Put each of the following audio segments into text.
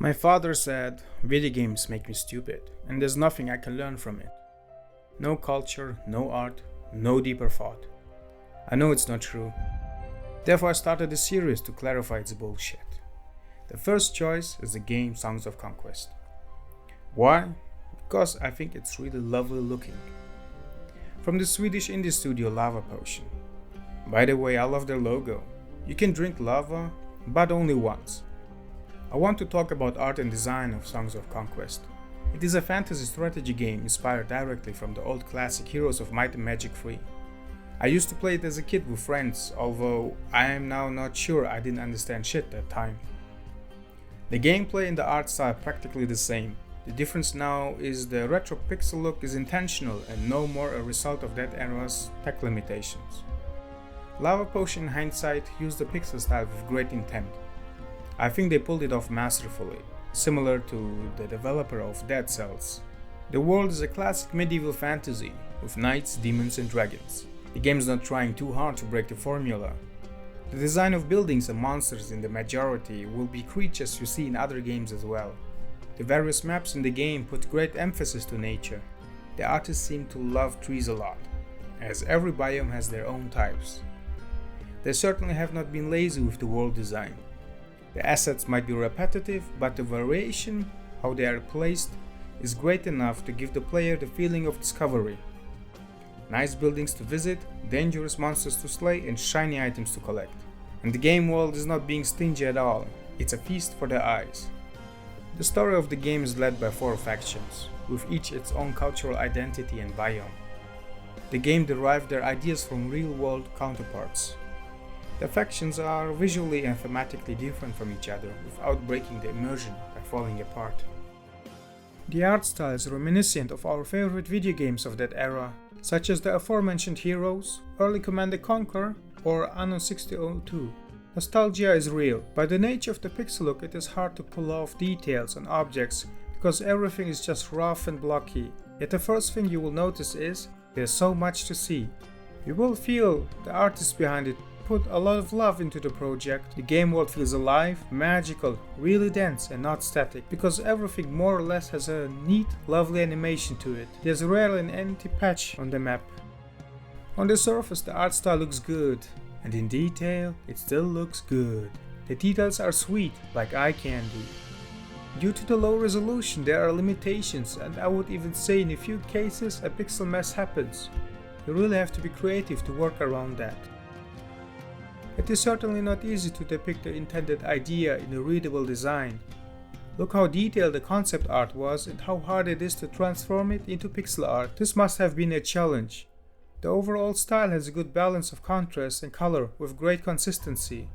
My father said, video games make me stupid, and there's nothing I can learn from it. No culture, no art, no deeper thought. I know it's not true. Therefore I started a series to clarify its bullshit. The first choice is the game Songs of Conquest. Why? Because I think it's really lovely looking. From the Swedish indie studio Lavapotion. By the way, I love their logo. You can drink lava, but only once. I want to talk about art and design of Songs of Conquest. It is a fantasy strategy game inspired directly from the old classic Heroes of Might and Magic 3. I used to play it as a kid with friends, although I am now not sure I didn't understand shit that time. The gameplay and the art style are practically the same. The difference now is the retro pixel look is intentional and no more a result of that era's tech limitations. Lavapotion in hindsight used the pixel style with great intent. I think they pulled it off masterfully, similar to the developer of Dead Cells. The world is a classic medieval fantasy, with knights, demons and dragons. The game is not trying too hard to break the formula. The design of buildings and monsters in the majority will be creatures you see in other games as well. The various maps in the game put great emphasis to nature. The artists seem to love trees a lot, as every biome has their own types. They certainly have not been lazy with the world design. The assets might be repetitive, but the variation, how they are placed, is great enough to give the player the feeling of discovery. Nice buildings to visit, dangerous monsters to slay, and shiny items to collect. And the game world is not being stingy at all, it's a feast for the eyes. The story of the game is led by 4 factions, with each its own cultural identity and biome. The game derived their ideas from real-world counterparts. The factions are visually and thematically different from each other without breaking the immersion by falling apart. The art style is reminiscent of our favorite video games of that era, such as the aforementioned Heroes, early Command & Conquer, or Anno 6002. Nostalgia is real. By the nature of the pixel look, it is hard to pull off details on objects because everything is just rough and blocky. Yet the first thing you will notice is there's so much to see. You will feel the artist behind it put a lot of love into the project. The game world feels alive, magical, really dense and not static, because everything more or less has a neat, lovely animation to it. There's rarely an empty patch on the map. On the surface the art style looks good, and in detail it still looks good. The details are sweet, like eye candy. Due to the low resolution there are limitations, and I would even say in a few cases a pixel mess happens. You really have to be creative to work around that. It is certainly not easy to depict the intended idea in a readable design. Look how detailed the concept art was and how hard it is to transform it into pixel art. This must have been a challenge. The overall style has a good balance of contrast and color with great consistency.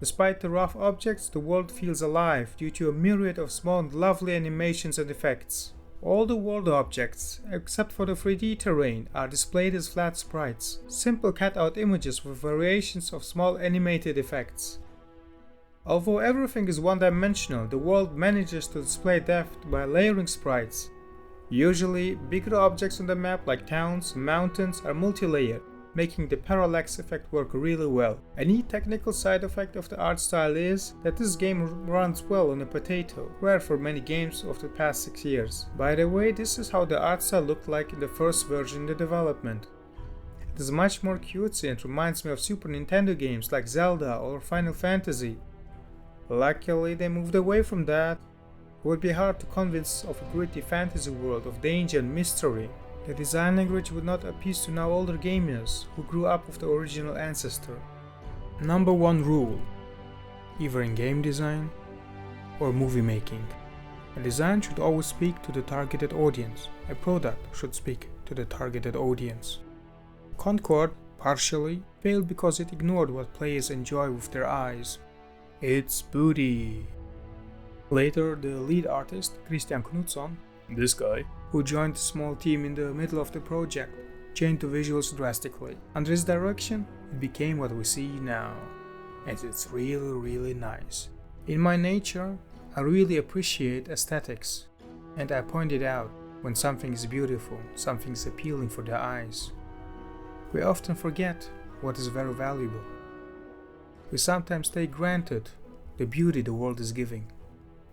Despite the rough objects, the world feels alive due to a myriad of small and lovely animations and effects. All the world objects, except for the 3D terrain, are displayed as flat sprites, simple cut-out images with variations of small animated effects. Although everything is one-dimensional, the world manages to display depth by layering sprites. Usually, bigger objects on the map like towns and mountains are multi-layered, making the parallax effect work really well. A neat technical side effect of the art style is that this game runs well on a potato, rare for many games of the past 6 years. By the way, this is how the art style looked like in the first version in the development. It is much more cutesy and reminds me of Super Nintendo games like Zelda or Final Fantasy. Luckily they moved away from that. It would be hard to convince of a gritty fantasy world of danger and mystery. The design language would not appease to now older gamers who grew up with the original ancestor. Number 1 rule: either in game design or movie making, a design should always speak to the targeted audience. A product should speak to the targeted audience. Concord partially failed because it ignored what players enjoy with their eyes. It's booty. Later, the lead artist, Christian Knutsson, this guy, who joined a small team in the middle of the project, changed the visuals drastically. Under his direction, it became what we see now, and it's really nice. In my nature, I really appreciate aesthetics, and I point it out when something is beautiful, something is appealing for the eyes. We often forget what is very valuable. We sometimes take granted the beauty the world is giving.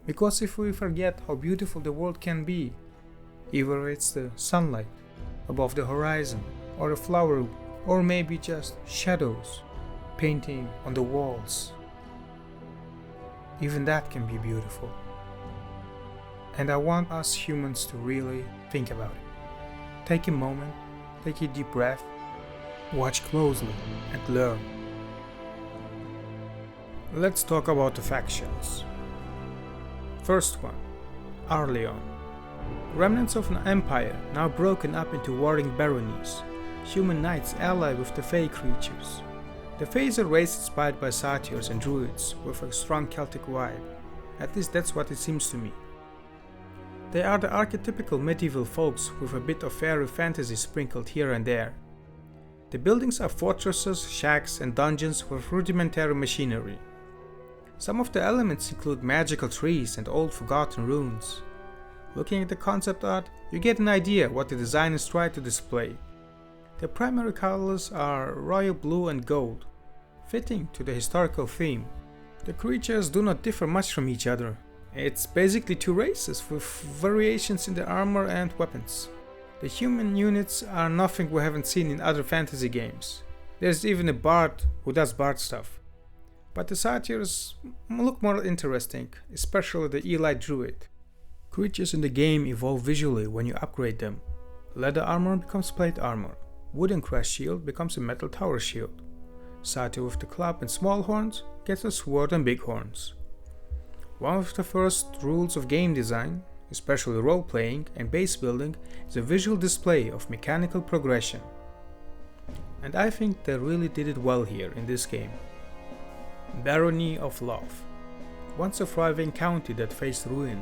Because if we forget how beautiful the world can be, either it's the sunlight above the horizon, or a flower, or maybe just shadows painting on the walls, even that can be beautiful. And I want us humans to really think about it. Take a moment, take a deep breath, watch closely, and learn. Let's talk about the factions. First one, Arleon. Remnants of an empire now broken up into warring baronies. Human knights ally with the Fey creatures. The Fey is a race inspired by satyrs and druids with a strong Celtic vibe. At least that's what it seems to me. They are the archetypical medieval folks with a bit of fairy fantasy sprinkled here and there. The buildings are fortresses, shacks, and dungeons with rudimentary machinery. Some of the elements include magical trees and old forgotten runes. Looking at the concept art, you get an idea what the designers tried to display. The primary colors are royal blue and gold, fitting to the historical theme. The creatures do not differ much from each other. It's basically two races with variations in the armor and weapons. The human units are nothing we haven't seen in other fantasy games. There's even a bard who does bard stuff. But the satyrs look more interesting, especially the Elite Druid. Creatures in the game evolve visually when you upgrade them. Leather armor becomes plate armor. Wooden crest shield becomes a metal tower shield. Satyr with the club and small horns gets a sword and big horns. One of the first rules of game design, especially role-playing and base building, is a visual display of mechanical progression. And I think they really did it well here in this game. Barony of Love. Once a thriving county that faced ruin.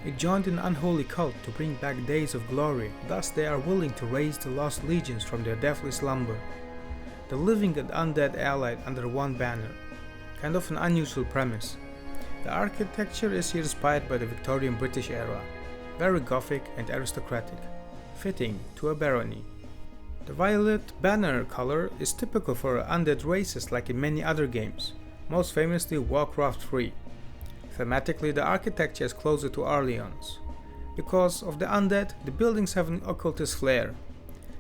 It joined an unholy cult to bring back days of glory, thus they are willing to raise the lost legions from their deathly slumber. The living and undead allied under one banner. Kind of an unusual premise. The architecture is here inspired by the Victorian British era, very gothic and aristocratic, fitting to a barony. The violet banner color is typical for undead races like in many other games, most famously Warcraft 3. Thematically, the architecture is closer to Arleon's. Because of the undead, the buildings have an occultist flair.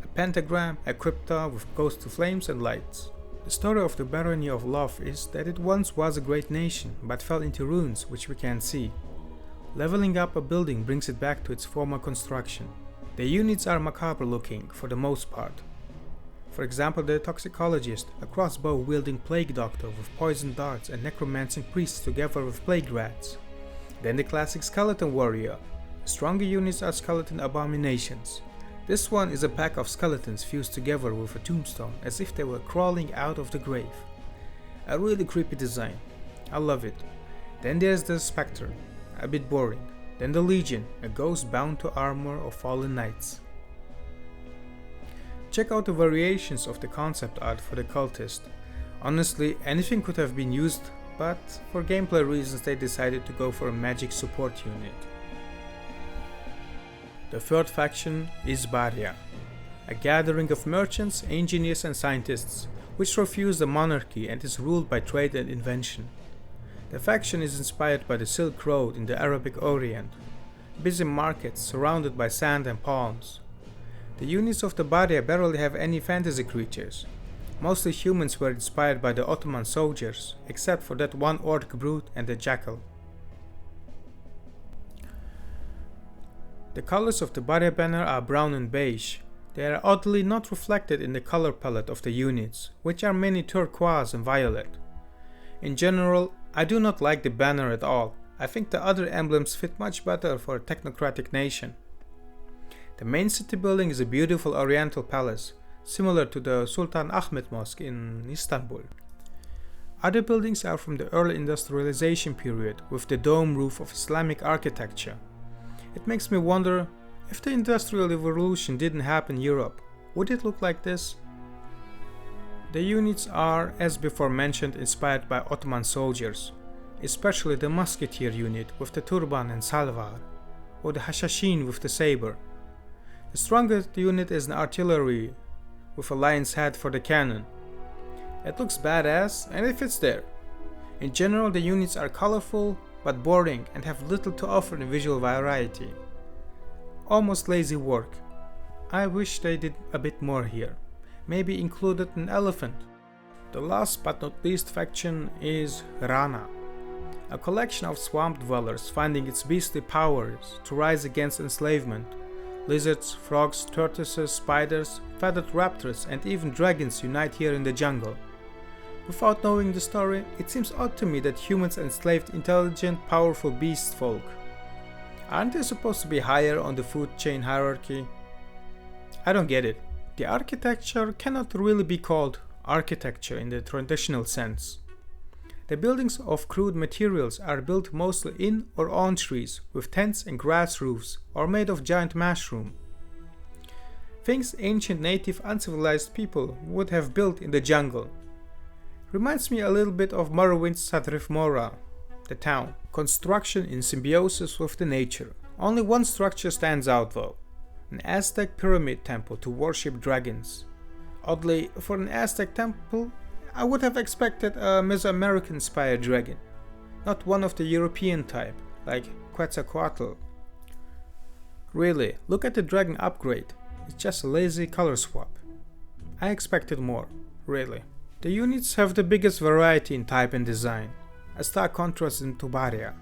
A pentagram, a crypta with ghostly flames and lights. The story of the Barony of Love is that it once was a great nation, but fell into ruins which we can't see. Leveling up a building brings it back to its former construction. The units are macabre looking, for the most part. For example, the toxicologist, a crossbow-wielding plague doctor with poison darts and necromancing priests together with plague rats. Then the classic skeleton warrior. Stronger units are skeleton abominations. This one is a pack of skeletons fused together with a tombstone as if they were crawling out of the grave. A really creepy design. I love it. Then there's the Spectre, a bit boring. Then the Legion, a ghost bound to armor of fallen knights. Check out the variations of the concept art for the cultist. Honestly, anything could have been used, but for gameplay reasons they decided to go for a magic support unit. The third faction is Baria, a gathering of merchants, engineers and scientists, which refuse the monarchy and is ruled by trade and invention. The faction is inspired by the Silk Road in the Arabic Orient, busy markets surrounded by sand and palms. The units of the Baria barely have any fantasy creatures. Mostly humans were inspired by the Ottoman soldiers, except for that one orc brute and a jackal. The colors of the Baria banner are brown and beige. They are oddly not reflected in the color palette of the units, which are mainly turquoise and violet. In general, I do not like the banner at all. I think the other emblems fit much better for a technocratic nation. The main city building is a beautiful oriental palace, similar to the Sultan Ahmed Mosque in Istanbul. Other buildings are from the early industrialization period with the dome roof of Islamic architecture. It makes me wonder, if the Industrial Revolution didn't happen in Europe, would it look like this? The units are, as before mentioned, inspired by Ottoman soldiers, especially the musketeer unit with the turban and salvar, or the hashashin with the saber. The strongest unit is an artillery with a lion's head for the cannon. It looks badass and it fits there. In general, the units are colorful, but boring and have little to offer in visual variety. Almost lazy work. I wish they did a bit more here. Maybe included an elephant. The last but not least faction is Rana, a collection of swamp dwellers finding its beastly powers to rise against enslavement. Lizards, frogs, tortoises, spiders, feathered raptors and even dragons unite here in the jungle. Without knowing the story, it seems odd to me that humans enslaved intelligent, powerful beast folk. Aren't they supposed to be higher on the food chain hierarchy? I don't get it. The architecture cannot really be called architecture in the traditional sense. The buildings of crude materials are built mostly in or on trees, with tents and grass roofs, or made of giant mushroom. Things ancient native uncivilized people would have built in the jungle. Reminds me a little bit of Morrowind's Sadrifmora, the town. Construction in symbiosis with the nature. Only one structure stands out though. An Aztec pyramid temple to worship dragons. Oddly, for an Aztec temple, I would have expected a Mesoamerican-inspired dragon, not one of the European type, like Quetzalcoatl. Really, look at the dragon upgrade, it's just a lazy color swap. I expected more, really. The units have the biggest variety in type and design, a stark contrast in Tubaria.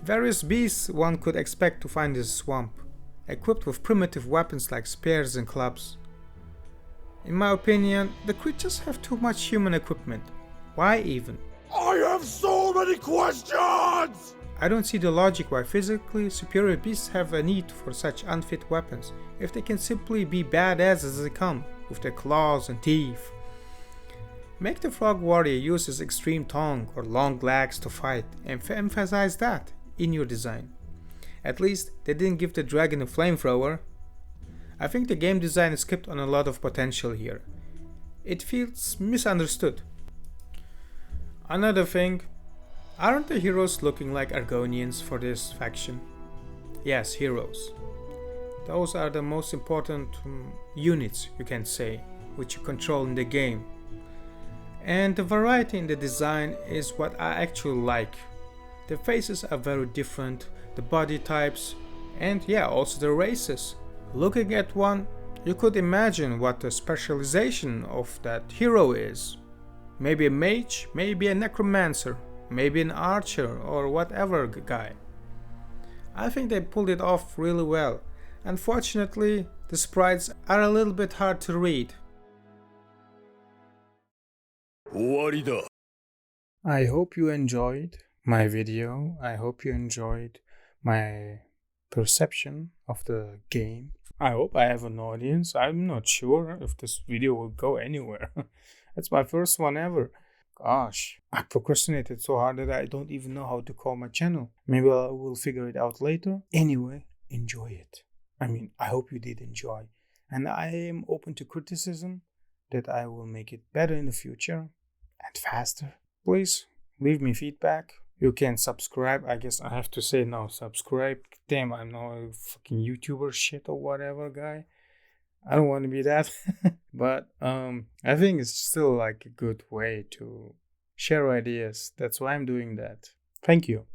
Various beasts one could expect to find in the swamp, equipped with primitive weapons like spears and clubs. In my opinion, the creatures have too much human equipment. Why even? I have so many questions! I don't see the logic why physically superior beasts have a need for such unfit weapons, if they can simply be badass as they come, with their claws and teeth. Make the frog warrior use his extreme tongue or long legs to fight, and emphasize that in your design. At least, they didn't give the dragon a flamethrower. I think the game design skipped on a lot of potential here. It feels misunderstood. Another thing, aren't the heroes looking like Argonians for this faction? Yes, heroes. Those are the most important units, you can say, which you control in the game. And the variety in the design is what I actually like. The faces are very different, the body types, and yeah, also the races. Looking at one, you could imagine what the specialization of that hero is. Maybe a mage, maybe a necromancer, maybe an archer or whatever guy. I think they pulled it off really well. Unfortunately, the sprites are a little bit hard to read. I hope you enjoyed my video. I hope you enjoyed my perception of the game. I hope I have an audience. I'm not sure if this video will go anywhere. It's my first one ever. Gosh, I procrastinated so hard that I don't even know how to call my channel. Maybe I will figure it out later. Anyway, enjoy it. I hope you did enjoy. And I am open to criticism that I will make it better in the future and faster. Please leave me feedback. You can subscribe. I guess I have to say now subscribe. Damn, I'm not a fucking YouTuber shit or whatever guy. I don't want to be that. But I think it's still like a good way to share ideas. That's why I'm doing that. Thank you.